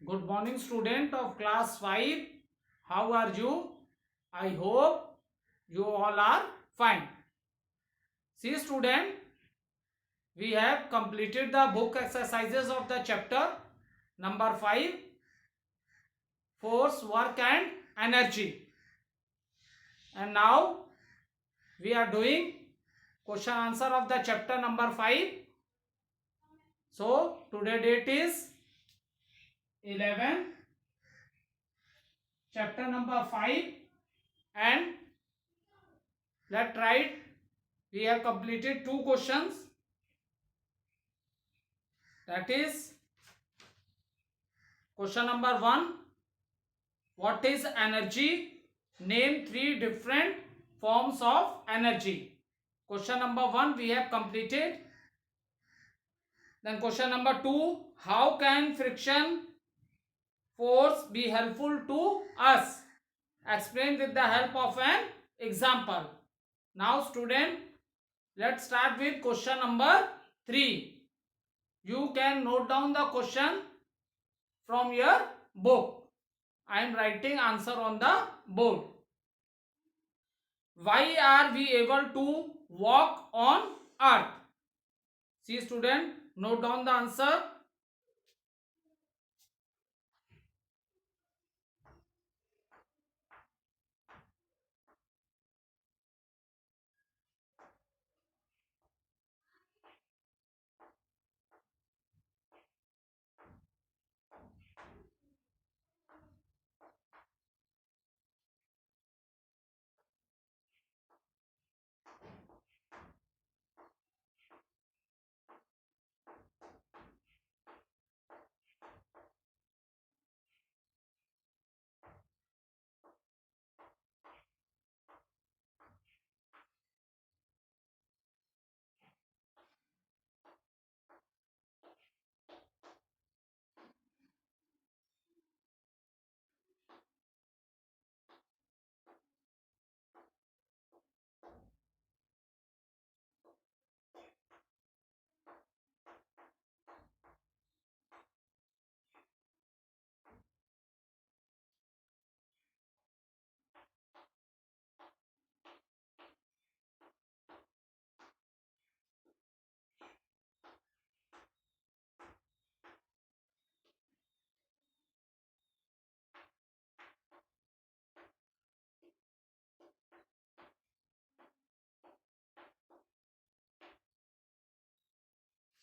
Good morning, student of class 5. How are you? I hope you all are fine. See, student, we have completed the book exercises of the chapter number 5, Force, Work and Energy. And now we are doing question answer of the chapter number 5. So, today date is 11, chapter number 5, and let's write. We have completed 2 questions. That is question number 1. What is energy? Name 3 different forms of energy. Question number 1 we have completed. Then question number 2. How can friction force be helpful to us? Explain with the help of an example. Now student, let's start with question number 3. You can note down the question from your book. I am writing answer on the board. Why are we able to walk on earth? See student, note down the answer.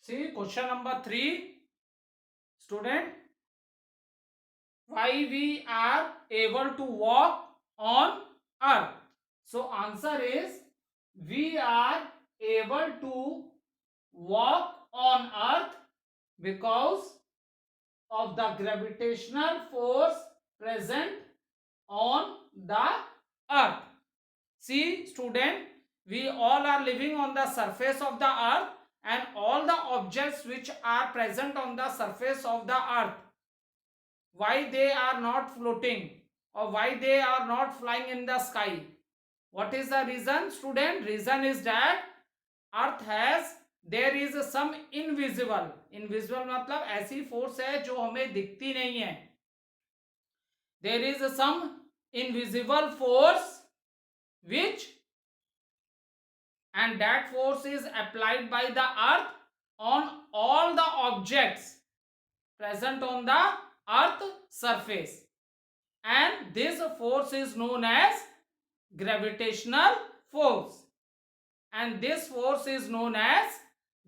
See question number 3. Student, why we are able to walk on earth? So answer is we are able to walk on earth because of the gravitational force present on the earth. See student, we all are living on the surface of the earth, and all the objects which are present on the surface of the earth, why they are not floating or why they are not flying in the sky? What is the reason student? Reason is that earth has, there is some invisible मतलब ऐसी force है जो हमें दिखती नहीं है. There is some invisible force which, and that force is applied by the earth on all the objects present on the earth surface, and this force is known as gravitational force, and this force is known as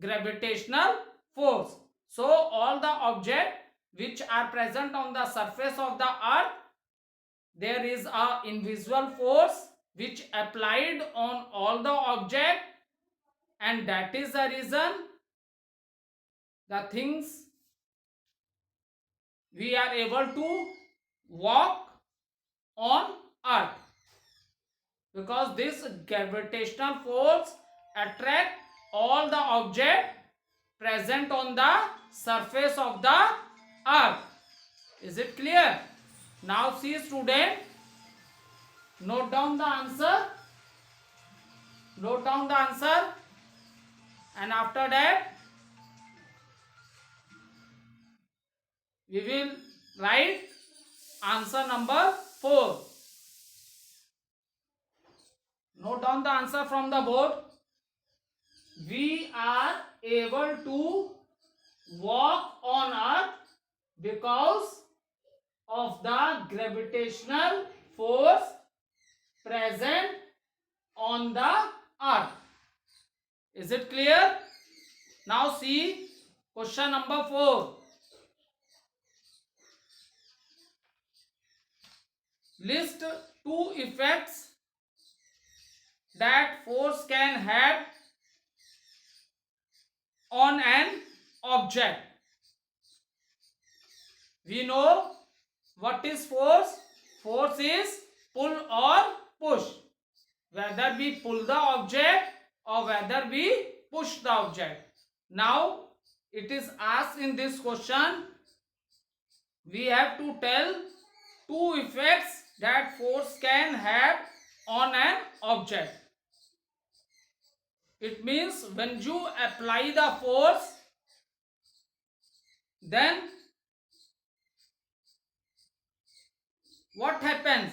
gravitational force. So all the objects which are present on the surface of the earth, there is a invisible force which applied on all the object, and that is the reason the things we are able to walk on earth, because this gravitational force attract all the object present on the surface of the earth. Is it clear? Now see student, note down the answer. Note down the answer, and after that we will Write answer number 4. Note down the answer from the board. We are able to walk on earth because of the gravitational force present on the earth. Is it clear? Now see question number 4. List 2 effects that force can have on an object. We know what is force. Force is pull or push. Whether we pull the object or whether we push the object. Now it is asked in this question, we have to tell 2 effects that force can have on an object. It means when you apply the force, then what happens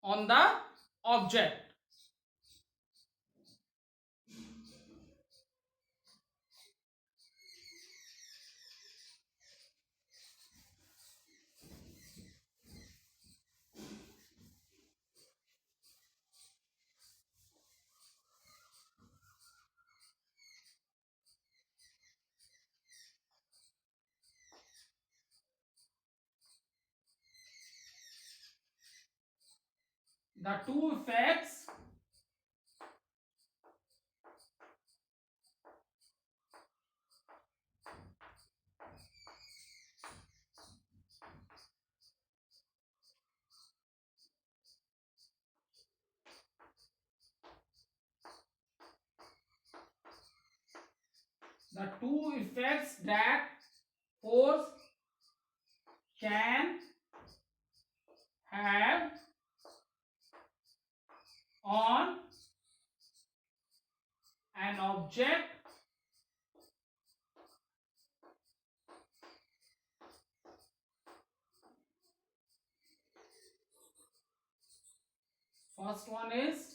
on the object? The 2 effects that force can have on an object. First one is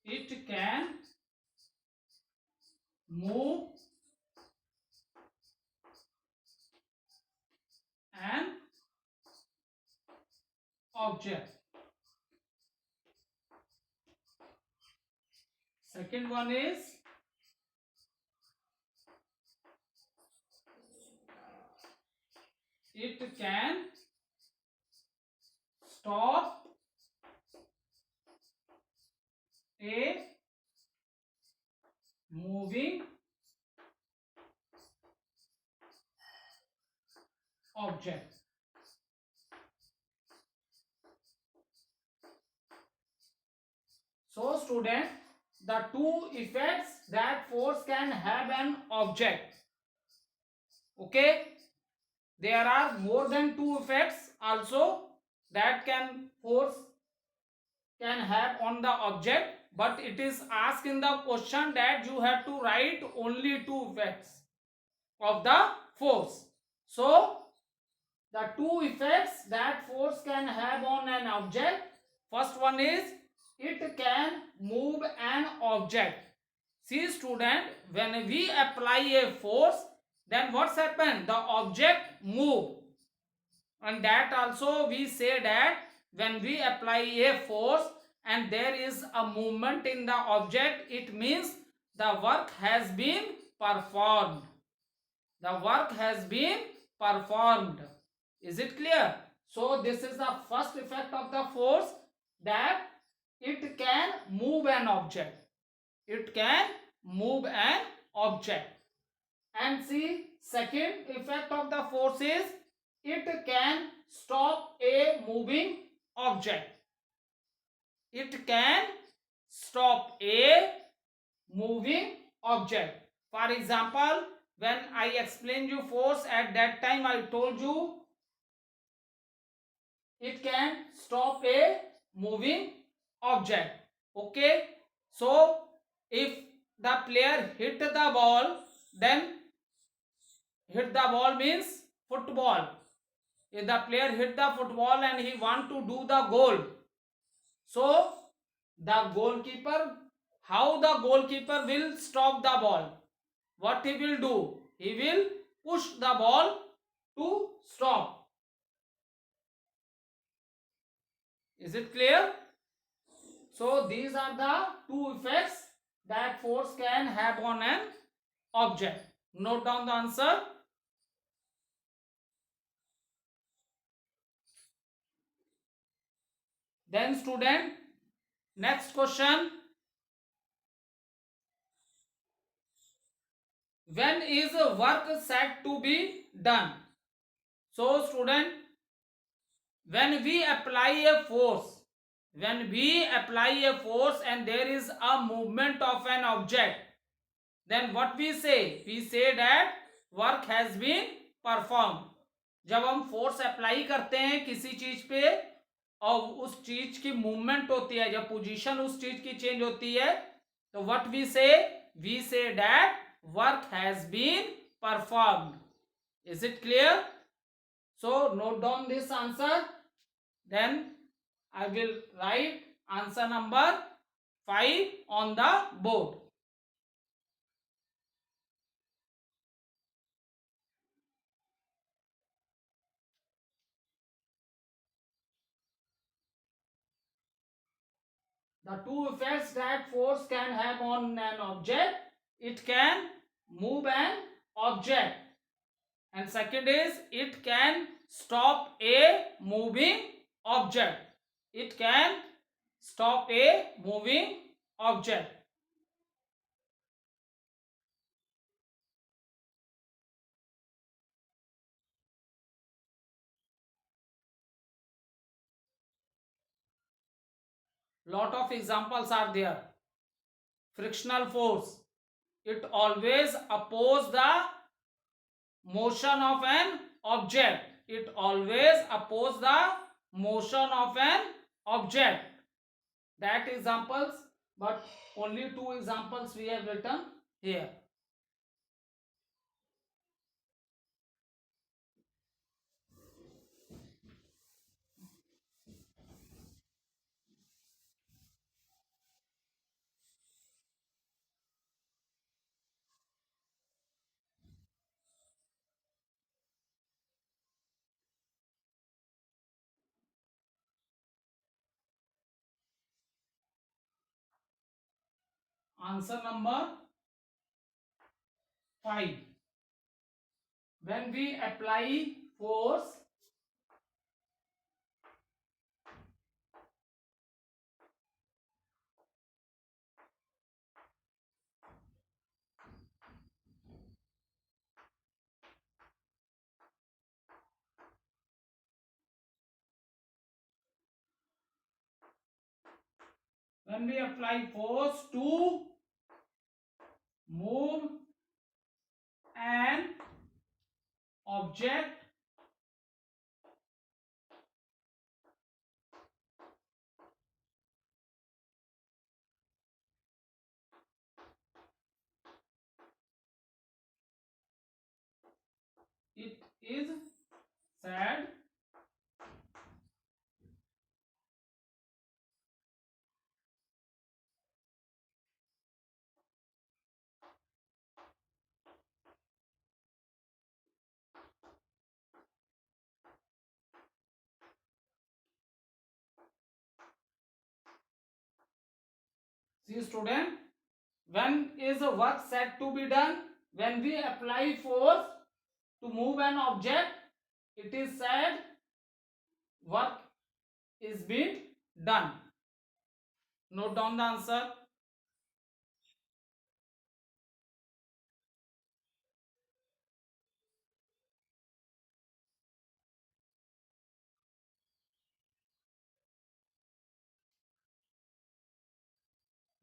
it can move an object. Second one is it can stop a moving object. So student, the 2 effects that force can have an object. Okay, there are more than 2 effects also that force can have on the object, but it is asked in the question that you have to write only 2 effects of the force. So the 2 effects that force can have on an object, first one is it can move an object. See student, when we apply a force, then what's happened? The object move. And that also we say that when we apply a force and there is a movement in the object, it means the work has been performed. The work has been performed. Is it clear? So this is the first effect of the force, that it can move an object. It can move an object. And see, second effect of the force is it can stop a moving object. It can stop a moving object. For example, when I explained you force, at that time I told you it can stop a moving object. Okay, so if the player hit the ball, then hit the ball means football. If the player hit the football and he want to do the goal, so the goalkeeper, how the goalkeeper will stop the ball? What he will do? He will push the ball to stop. Is it clear? So these are the two effects that force can have on an object. Note down the answer. Then student, next question. When is work said to be done? So student, when we apply a force, and there is a movement of an object, then what we say? We say that work has been performed. जब हम force apply करते हैं किसी चीज पे और उस चीज की मूवमेंट होती है, जब पोजीशन उस चीज की चेंज होती है, तो what we say that work has been performed. Is it clear? So note down this answer. Then I will write answer number 5 on the board. The two effects that force can have on an object: it can move an object, and second is it can stop a moving object. It can stop a moving object. Lot of examples are there. Frictional force, it always oppose the motion of an object. It always oppose the motion of an object. That examples, but only two examples we have written here. Answer number 5. When we apply force, to move an object, it is said see student, when is a work said to be done? When we apply force to move an object, it is said work is being done. Note down the answer.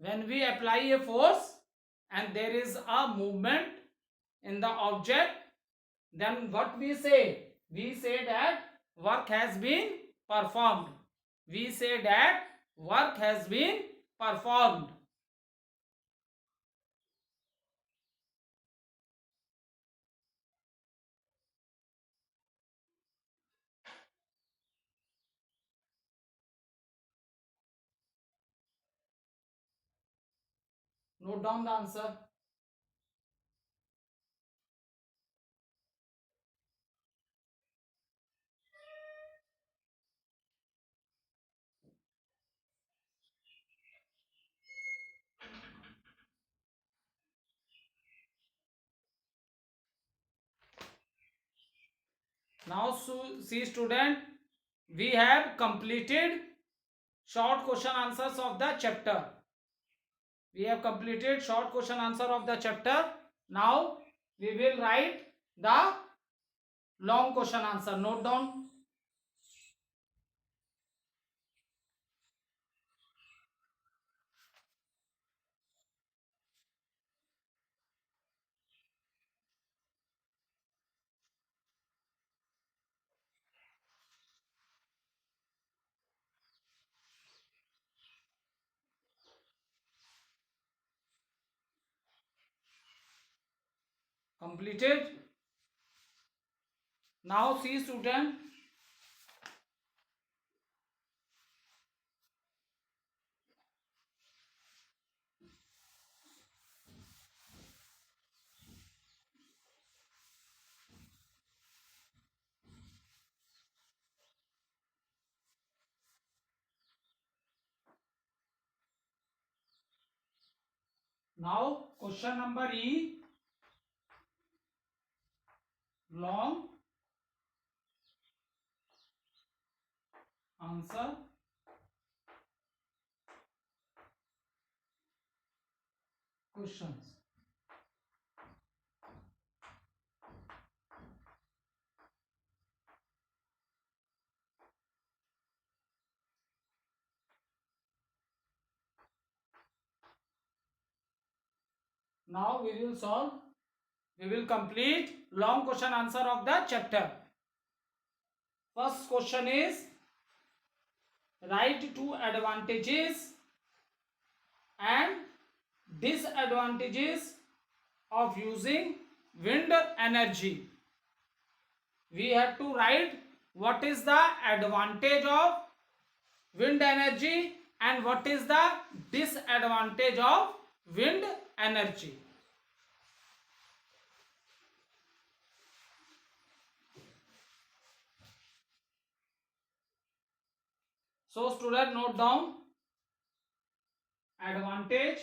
When we apply a force and there is a movement in the object, then what we say? We say that work has been performed. We say that work has been performed. Note down the answer. Now see student, we have completed short question answers of the chapter. We have completed short question answer of the chapter. Now we will write the long question answer. Note down. Completed. Now see student, now question number E, long answer questions. Now we will solve, we will complete long question answer of the chapter. First question is, write two advantages and disadvantages of using wind energy. We have to write what is the advantage of wind energy and what is the disadvantage of wind energy. So student, note down advantage,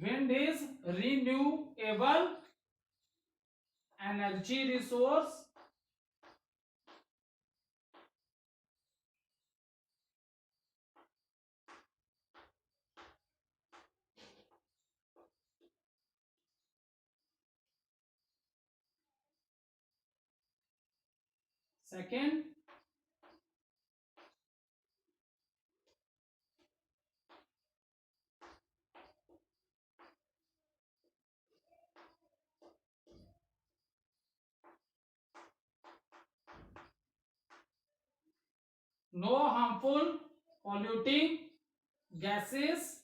wind is renewable energy resource. Second, no harmful polluting gases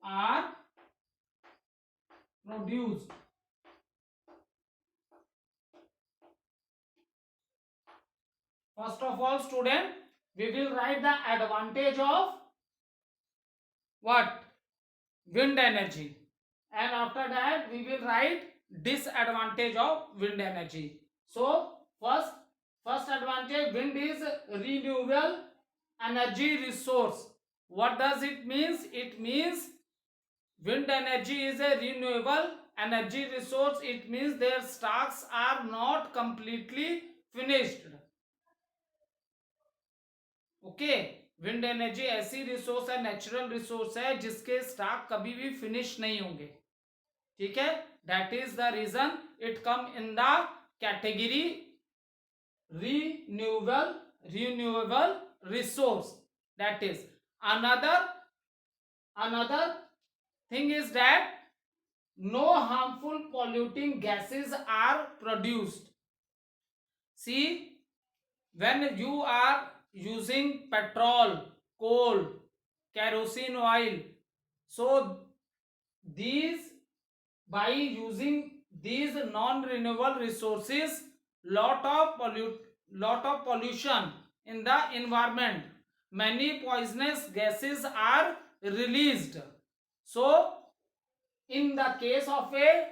are produced. First of all student, we will write the advantage of what? Wind energy. And after that we will write disadvantage of wind energy. So first advantage, wind is renewable energy resource. What does it means? It means wind energy is a renewable energy resource. It means their stocks are not completely finished. Okay, wind energy ऐसी resource है, natural resource है जिसके stock कभी भी finish नहीं होंगे. ठीक है, that is the reason it come in the category renewable resource. That is another another thing is that no harmful polluting gases are produced. See, when you are using petrol, coal, kerosene oil, so these, by using these non renewable resources, lot of pollution in the environment, many poisonous gases are released. So in the case of a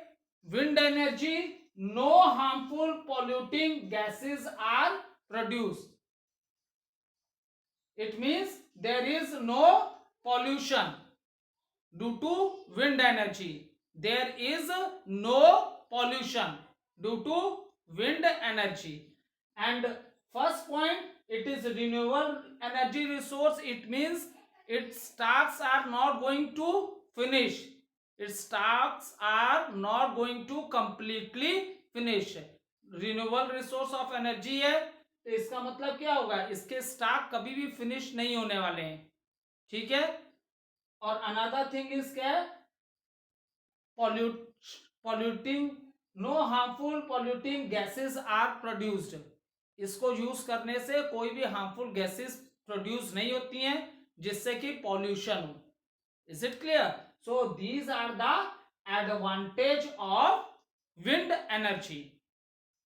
wind energy, no harmful polluting gases are produced. It means there is no pollution due to wind energy. There is no pollution due to wind energy. And first point, it is renewable energy resource. It means its stocks are not going to finish. Its stocks are not going to completely finish. Renewable resource of energy है, तो इसका मतलब क्या होगा, इसके stock कभी भी finish नहीं होने वाले हैं. ठीक है. और अनदर थिंग इज क्या, polluting, no harmful polluting gases are produced. इसको यूज करने से कोई भी हार्मफुल गैसेस प्रोड्यूस नहीं होती हैं जिससे कि पॉल्यूशन हो. Is it clear? So these are the advantage of wind energy.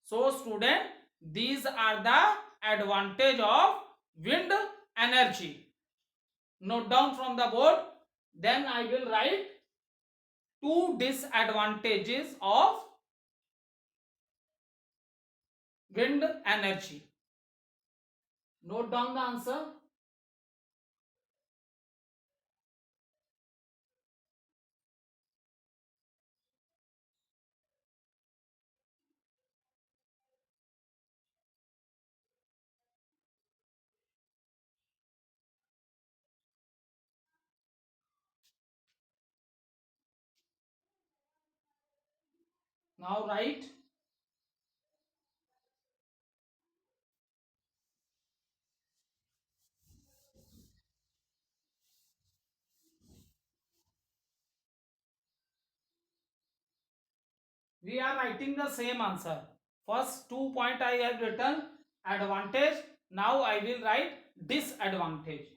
So student, these are the advantage of wind energy. Note down from the board. Then I will write two disadvantages of wind energy. Note down the answer. Now write. We are writing the same answer. First 2 point I have written advantage. Now I will write disadvantage.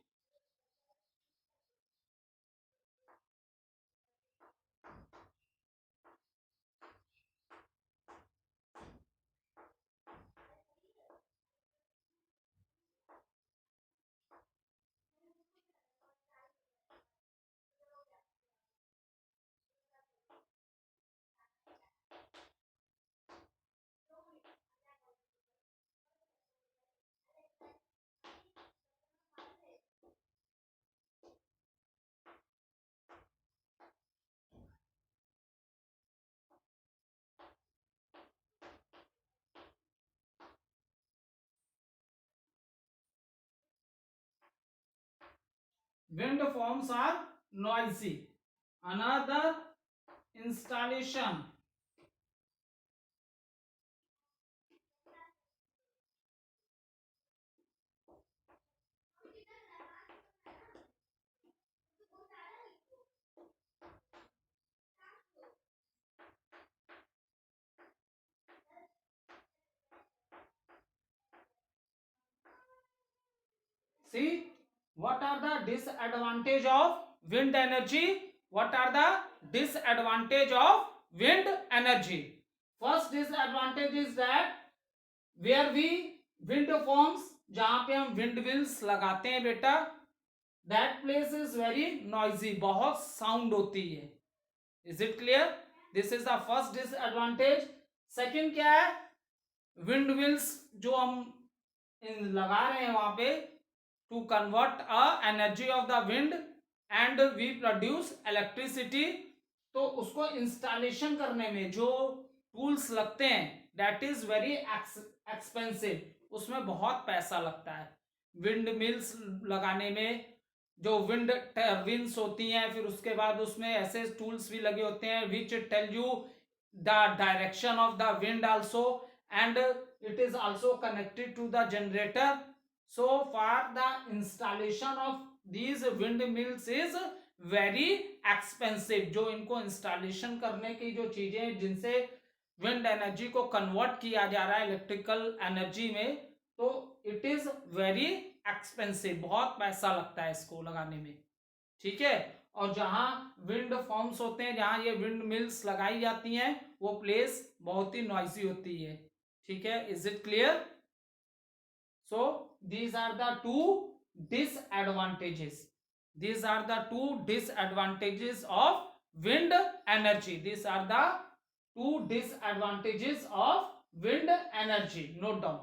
Wind farms are noisy. Another installation. See, what are the disadvantage of wind energy? What are the disadvantage of wind energy? First disadvantage is that where we wind farms, जहां पे हम wind wheels लगाते हैं बेटा, that place is very noisy, बहुत sound होती है. Is it clear? This is the first disadvantage. Second क्या है, wind wheels जो हम लगा रहे हैं वहां पे, to convert energy of the wind and we produce electricity, तो उसको इंस्टॉलेशन करने में जो टूल्स लगते हैं that is very expensive. उसमें बहुत पैसा लगता है. विंड मिल्स लगाने में जो विंड टर्बिन्स होती हैं, फिर उसके बाद उसमें ऐसे टूल्स भी लगे होते हैं which tell you the direction of the wind also, and it is also connected to the generator. So for the installation of these windmills is very expensive. जो इनको इंस्टॉलेशन करने की जो चीजें जिनसे विंड एनर्जी को कन्वर्ट किया जा रहा है इलेक्ट्रिकल एनर्जी में, तो इट इज वेरी एक्सपेंसिव, बहुत पैसा लगता है इसको लगाने में। ठीक है, और जहां विंड फॉर्म्स होते हैं, जहां ये विंड मिल्स लगाई जाती हैं, वो प्लेस बहुत ही नॉइजी होती है। ठीक है, is it clear? So these are the two disadvantages. These are the two disadvantages of wind energy. These are the two disadvantages of wind energy. Note down.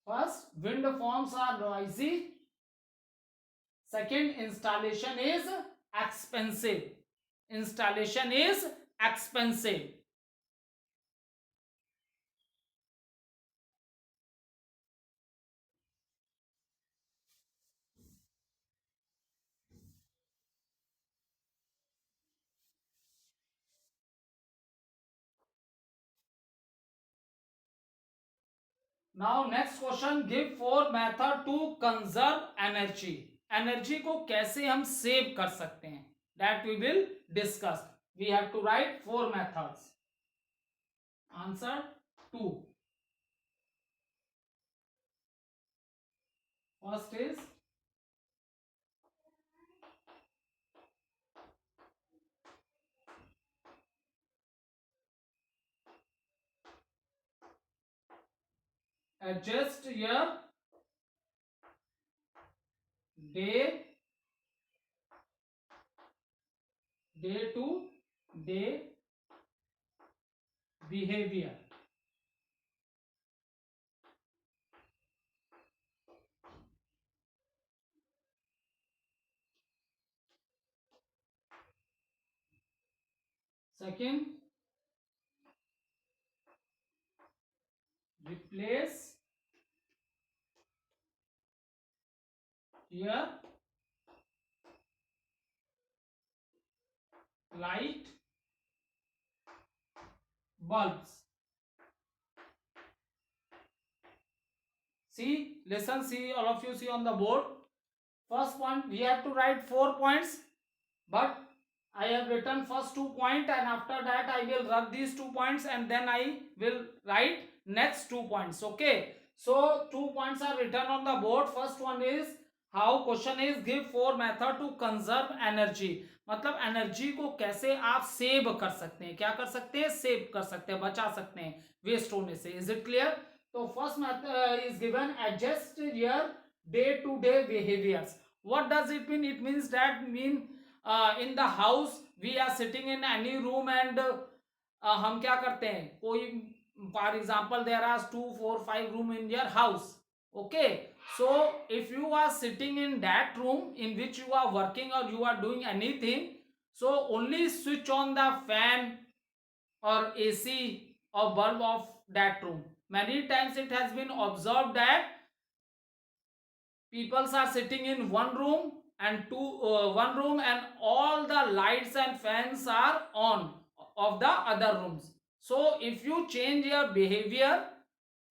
First, wind farms are noisy. Second, installation is expensive. Installation is expensive. Now next question, give four method to conserve energy. Energy को कैसे हम save कर सकते हैं, that we will discuss. We have to write four methods. Answer 2. First is adjust your day to day behavior. Second, replace your light bulbs. See, listen, see, all of you see on the board. First point, we have to write 4 points, but I have written first 2 points, and after that I will rub these 2 points and then I will write next 2 points. Okay, so 2 points are written on the board. First one is how, question is give 4 method to conserve energy. मतलब energy को कैसे आप save कर सकते हैं, क्या कर सकते हैं, सेव कर सकते हैं, बचा सकते हैं वेस्ट होने से. Is it clear? तो first method is given adjust your day to day behaviours. what does it mean? It means that in the house we are sitting in any room and हम क्या करते हैं, कोई for example there are 2 4 5 room in your house. Okay, so if you are sitting in that room in which you are working or you are doing anything, so only switch on the fan or AC or bulb of that room. Many times it has been observed that people are sitting in one room and one room and all the lights and fans are on of the other rooms. So if you change your behavior,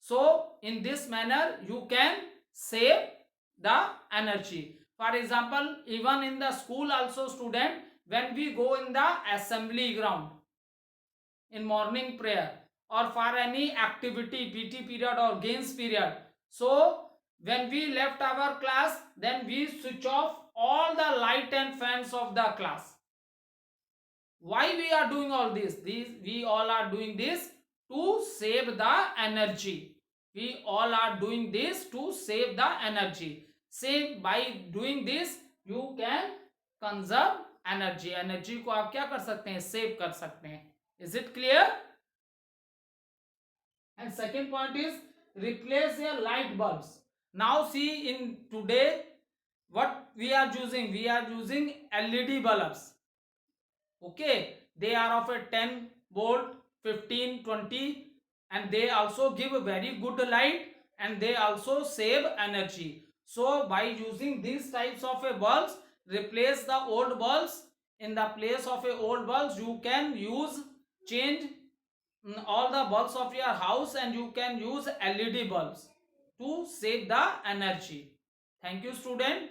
so in this manner you can save the energy. For example, even in the school also, student, when we go in the assembly ground in morning prayer or for any activity, PT period or games period, so when we left our class, then we switch off all the light and fans of the class. Why we are doing all this? We all are doing this to save the energy. We all are doing this to save the energy. Save, by doing this you can conserve energy. Energy को आप क्या कर सकते हैं, save कर सकते हैं. Is it clear? And second point is replace your light bulbs. Now see, in today what we are using, we are using LED bulbs. Okay, they are of a 10 volt, 15, 20, and they also give a very good light and they also save energy. So by using these types of a bulbs, replace the old bulbs. In the place of a old bulbs you can use, change all the bulbs of your house, and you can use LED bulbs to save the energy. Thank you, student.